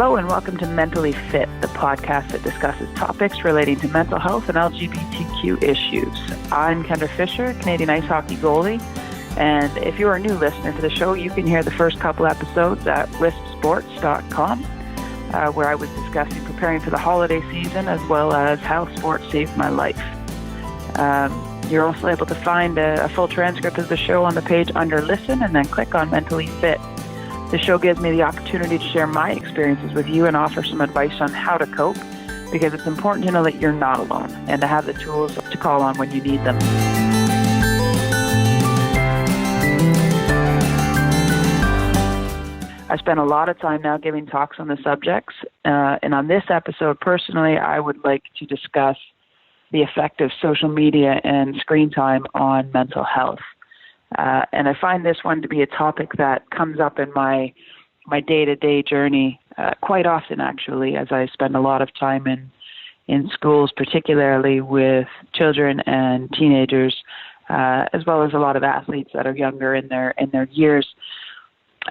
Hello and welcome to Mentally Fit, the podcast that discusses topics relating to mental health and LGBTQ issues. I'm Kendra Fisher, Canadian ice hockey goalie, and if you're a new listener to the show, you can hear the first couple episodes at WiSPSports.com, where I was discussing preparing for the holiday season as well as how sports saved my life. You're also able to find a full transcript of the show on the page under Listen and then click on Mentally Fit. The show gives me the opportunity to share my experiences with you and offer some advice on how to cope, because it's important to know that you're not alone and to have the tools to call on when you need them. I spend a lot of time now giving talks on the subjects, and on this episode, personally, I would like to discuss the effect of social media and screen time on mental health. And I find this one to be a topic that comes up in my day-to-day journey quite often, actually, as I spend a lot of time in schools, particularly with children and teenagers, as well as a lot of athletes that are younger in their years.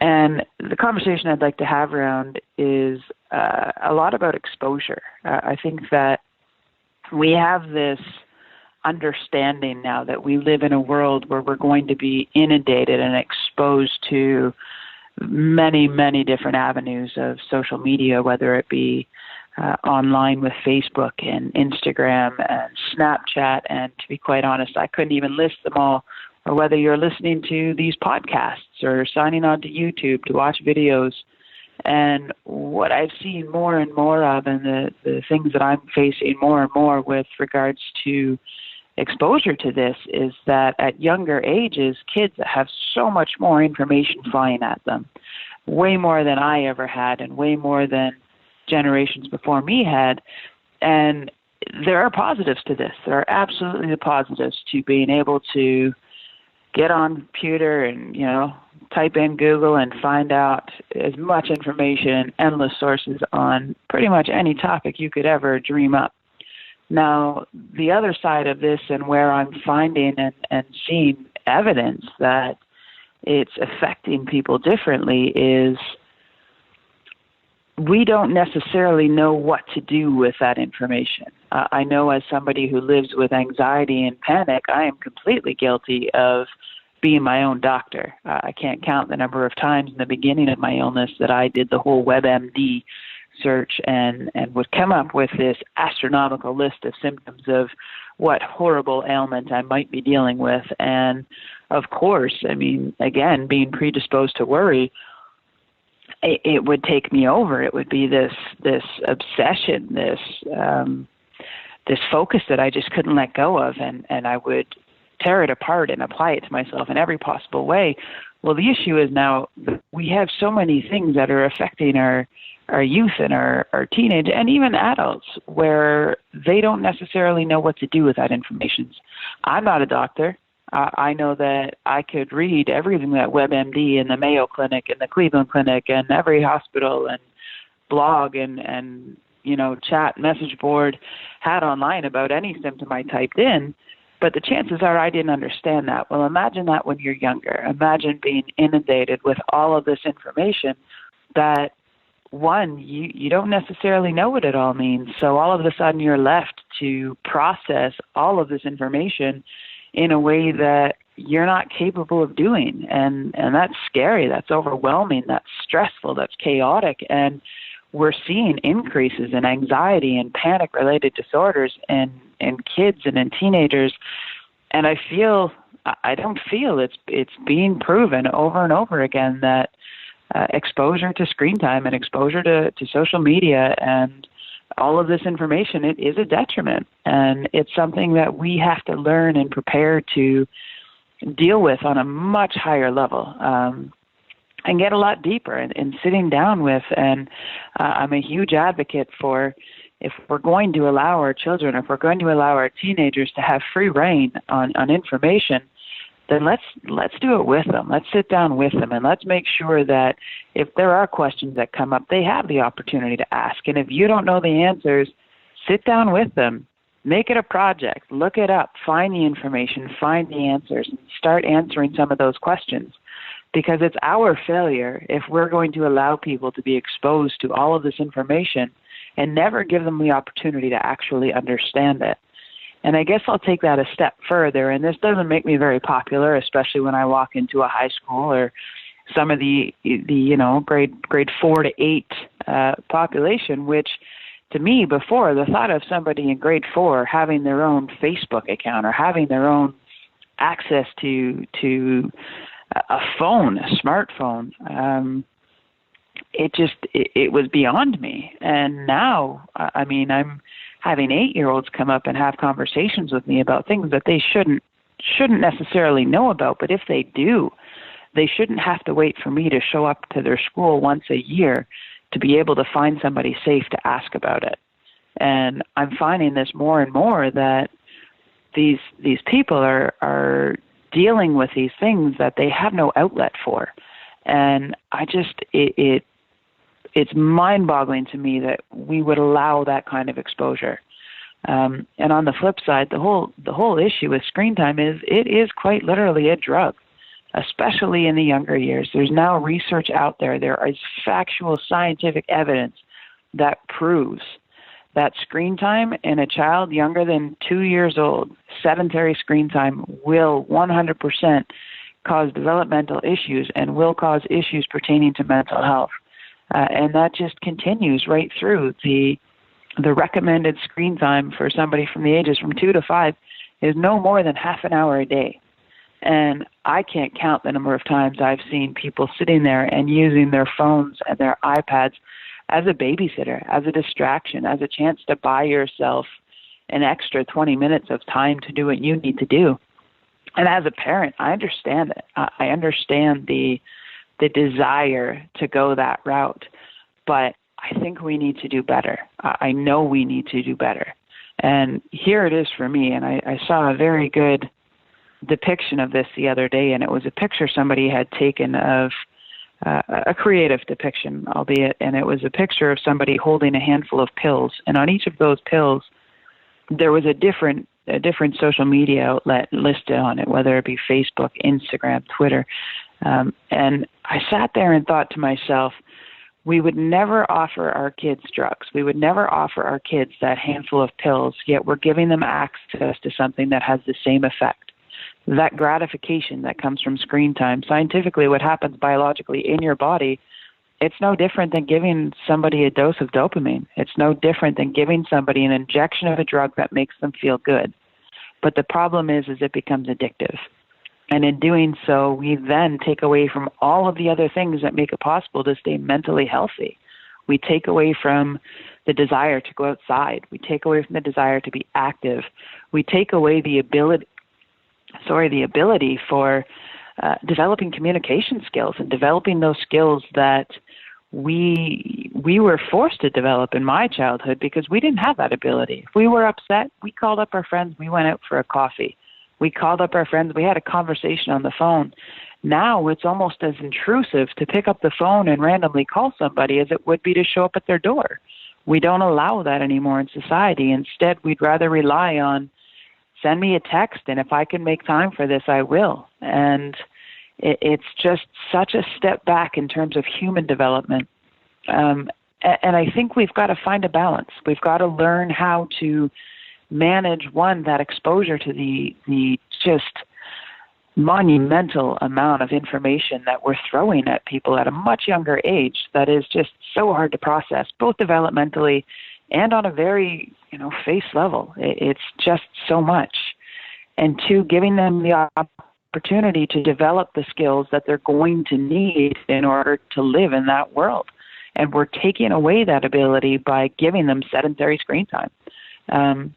And the conversation I'd like to have around is a lot about exposure. I think that we have this understanding now that we live in a world where we're going to be inundated and exposed to many, many different avenues of social media, whether it be online with Facebook and Instagram and Snapchat. And to be quite honest, I couldn't even list them all, or whether you're listening to these podcasts or signing on to YouTube to watch videos. And what I've seen more and more of, and the things that I'm facing more and more with regards to exposure to this, is that at younger ages, kids have so much more information flying at them, way more than I ever had and way more than generations before me had. And there are positives to this. There are absolutely the positives to being able to get on the computer and, type in Google and find out as much information, endless sources on pretty much any topic you could ever dream up. Now, the other side of this, and where I'm finding and seeing evidence that it's affecting people differently, is we don't necessarily know what to do with that information. I know, as somebody who lives with anxiety and panic, I am completely guilty of being my own doctor. I can't count the number of times in the beginning of my illness that I did the whole WebMD search and would come up with this astronomical list of symptoms of what horrible ailment I might be dealing with. And of course, again, being predisposed to worry, it would take me over. It would be this obsession, this focus that I just couldn't let go of, and I would tear it apart and apply it to myself in every possible way. Well, the issue is now we have so many things that are affecting our youth and our teenage and even adults, where they don't necessarily know what to do with that information. I'm not a doctor. I know that I could read everything that WebMD and the Mayo Clinic and the Cleveland Clinic and every hospital and blog and chat message board had online about any symptom I typed in. But the chances are I didn't understand that. Well, imagine that when you're younger. Imagine being inundated with all of this information that, one, you don't necessarily know what it all means. So all of a sudden you're left to process all of this information in a way that you're not capable of doing. And that's scary. That's overwhelming. That's stressful. That's chaotic. And we're seeing increases in anxiety and panic-related disorders in kids and in teenagers. And I don't feel it's being proven over and over again that exposure to screen time and exposure to social media and all of this information, it is a detriment. And it's something that we have to learn and prepare to deal with on a much higher level. And get a lot deeper and sitting down with, and I'm a huge advocate for, if we're going to allow our children, if we're going to allow our teenagers to have free reign on information, then let's do it with them. Let's sit down with them, and let's make sure that if there are questions that come up, they have the opportunity to ask. And if you don't know the answers, sit down with them. Make it a project. Look it up. Find the information. Find the answers. And start answering some of those questions. because it's our failure if we're going to allow people to be exposed to all of this information and never give them the opportunity to actually understand it. And I guess I'll take that a step further, and this doesn't make me very popular, especially when I walk into a high school or some of the grade 4 to 8 population, which to me before, the thought of somebody in grade 4 having their own Facebook account or having their own access to a phone, a smartphone, it was beyond me. And now, I mean, I'm having 8-year-olds come up and have conversations with me about things that they shouldn't necessarily know about. But if they do, they shouldn't have to wait for me to show up to their school once a year to be able to find somebody safe to ask about it. And I'm finding this more and more, that these people are dealing with these things that they have no outlet for. And it's mind-boggling to me that we would allow that kind of exposure. And on the flip side, the whole issue with screen time is it is quite literally a drug, especially in the younger years. There's now research out there. There is factual scientific evidence that proves that screen time in a child younger than 2 years old, sedentary screen time, will 100% cause developmental issues and will cause issues pertaining to mental health. And that just continues right through. The recommended screen time for somebody from the ages from 2 to 5 is no more than half an hour a day. And I can't count the number of times I've seen people sitting there and using their phones and their iPads as a babysitter, as a distraction, as a chance to buy yourself an extra 20 minutes of time to do what you need to do. And as a parent, I understand it. I understand the desire to go that route, but I think we need to do better. I know we need to do better. And here it is for me, and I saw a very good depiction of this the other day, and it was a picture somebody had taken of a creative depiction, albeit, and it was a picture of somebody holding a handful of pills, and on each of those pills there was a different social media outlet listed on it, whether it be Facebook, Instagram, Twitter. And I sat there and thought to myself, we would never offer our kids drugs. We would never offer our kids that handful of pills, yet we're giving them access to something that has the same effect. That gratification that comes from screen time, scientifically what happens biologically in your body, it's no different than giving somebody a dose of dopamine. It's no different than giving somebody an injection of a drug that makes them feel good. But the problem is it becomes addictive. And in doing so, we then take away from all of the other things that make it possible to stay mentally healthy. We take away from the desire to go outside. We take away from the desire to be active. We take away the ability for developing communication skills and developing those skills that we were forced to develop in my childhood because we didn't have that ability. If we were upset, we called up our friends, we went out for a coffee. We called up our friends, we had a conversation on the phone. Now it's almost as intrusive to pick up the phone and randomly call somebody as it would be to show up at their door. We don't allow that anymore in society. Instead, we'd rather rely on send me a text, and if I can make time for this, I will. And it's just such a step back in terms of human development. And I think we've got to find a balance. We've got to learn how to manage, one, that exposure to the just monumental amount of information that we're throwing at people at a much younger age that is just so hard to process, both developmentally and on a very, face level. It's just so much. And two, giving them the opportunity to develop the skills that they're going to need in order to live in that world. And we're taking away that ability by giving them sedentary screen time.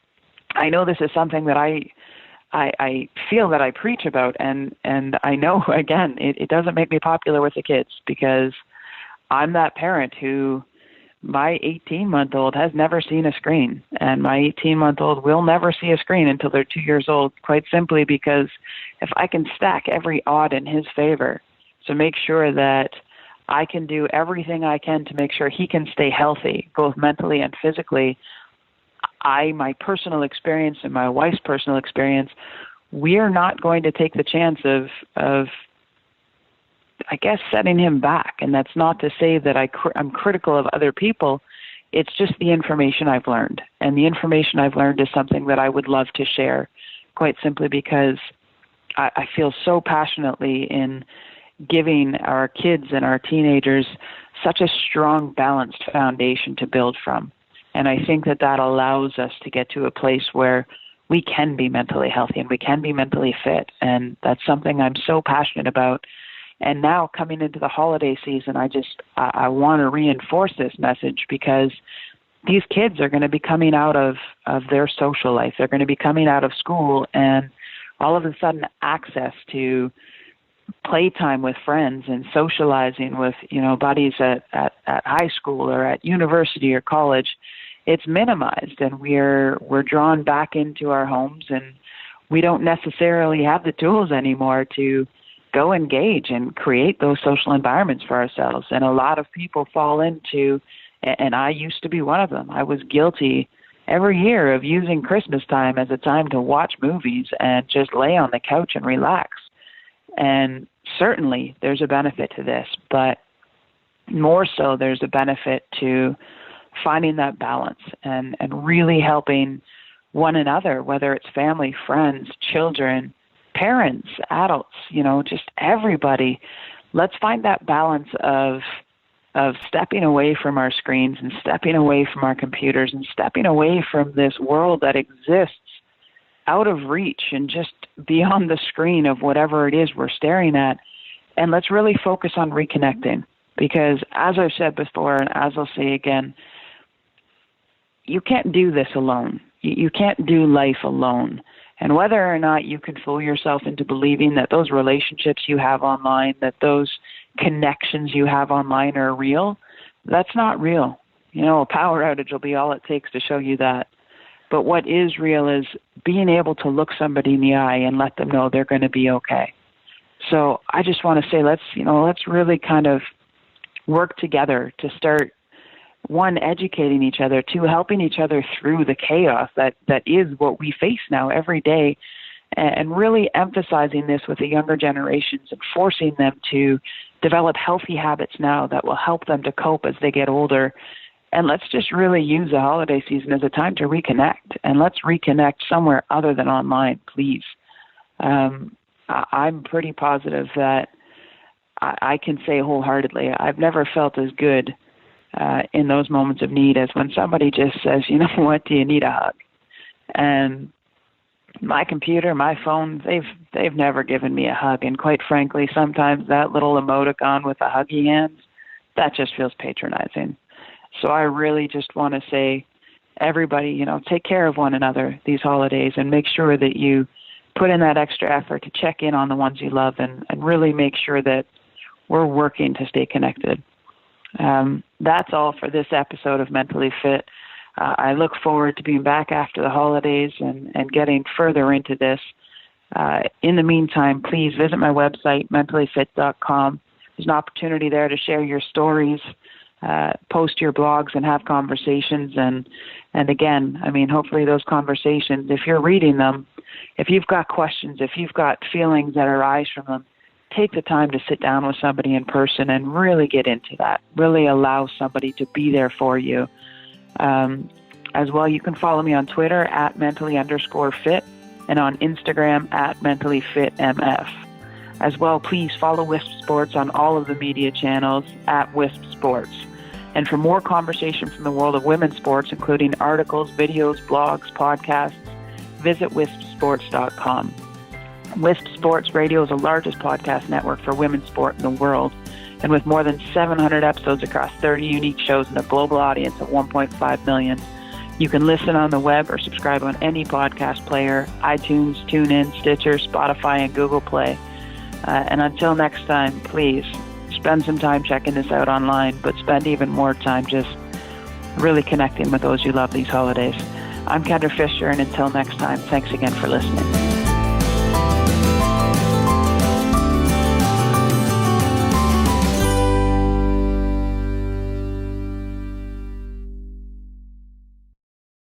I know this is something that I feel that I preach about, and I know, again, it doesn't make me popular with the kids because I'm that parent who my 18-month-old has never seen a screen, and my 18-month-old will never see a screen until they're 2 years old, quite simply because if I can stack every odd in his favor to make sure that I can do everything I can to make sure he can stay healthy, both mentally and physically, my personal experience and my wife's personal experience, we are not going to take the chance of I guess, setting him back. And that's not to say that I'm critical of other people. It's just the information I've learned. And the information I've learned is something that I would love to share, quite simply because I feel so passionately in giving our kids and our teenagers such a strong, balanced foundation to build from. And I think that allows us to get to a place where we can be mentally healthy and we can be mentally fit. And that's something I'm so passionate about. And now coming into the holiday season, I want to reinforce this message, because these kids are going to be coming out of their social life. They're going to be coming out of school, and all of a sudden access to playtime with friends and socializing with, buddies at high school or at university or college, it's minimized, and we're drawn back into our homes, and we don't necessarily have the tools anymore to go engage and create those social environments for ourselves. And a lot of people fall into, and I used to be one of them, I was guilty every year of using Christmas time as a time to watch movies and just lay on the couch and relax. And certainly there's a benefit to this, but more so there's a benefit to finding that balance and really helping one another, whether it's family, friends, children, parents, adults, just everybody. Let's find that balance of stepping away from our screens and stepping away from our computers and stepping away from this world that exists out of reach and just beyond the screen of whatever it is we're staring at. And let's really focus on reconnecting, because as I've said before, and as I'll say again, you can't do this alone. You can't do life alone. And whether or not you can fool yourself into believing that those relationships you have online, that those connections you have online are real, that's not real. A power outage will be all it takes to show you that. But what is real is being able to look somebody in the eye and let them know they're going to be okay. So I just want to say, let's really kind of work together to start, one, educating each other, two, helping each other through the chaos that is what we face now every day, and really emphasizing this with the younger generations and forcing them to develop healthy habits now that will help them to cope as they get older. And let's just really use the holiday season as a time to reconnect, and let's reconnect somewhere other than online, please. I'm pretty positive that I can say wholeheartedly, I've never felt as good in those moments of need as when somebody just says, you know what, do you need a hug? And my computer, my phone, they've never given me a hug. And quite frankly, sometimes that little emoticon with the huggy hands, that just feels patronizing. So I really just want to say, everybody, take care of one another these holidays, and make sure that you put in that extra effort to check in on the ones you love, and really make sure that we're working to stay connected. That's all for this episode of Mentally Fit. I look forward to being back after the holidays and getting further into this. In the meantime, please visit my website, mentallyfit.com. There's an opportunity there to share your stories, post your blogs, and have conversations. And again, hopefully those conversations, if you're reading them, if you've got questions, if you've got feelings that arise from them, take the time to sit down with somebody in person and really get into that. Really allow somebody to be there for you. As well, you can follow me on Twitter at mentally_fit and on Instagram at mentallyfitmf. As well, please follow WiSP Sports on all of the media channels at WiSP Sports. And for more conversation from the world of women's sports, including articles, videos, blogs, podcasts, visit wispsports.com. WiSP Sports Radio is the largest podcast network for women's sport in the world, and with more than 700 episodes across 30 unique shows and a global audience of 1.5 million. You can listen on the web or subscribe on any podcast player, iTunes, TuneIn, Stitcher, Spotify, and Google Play. And until next time, please spend some time checking this out online, but spend even more time just really connecting with those you love these holidays. I'm Kendra Fisher, and until next time, thanks again for listening.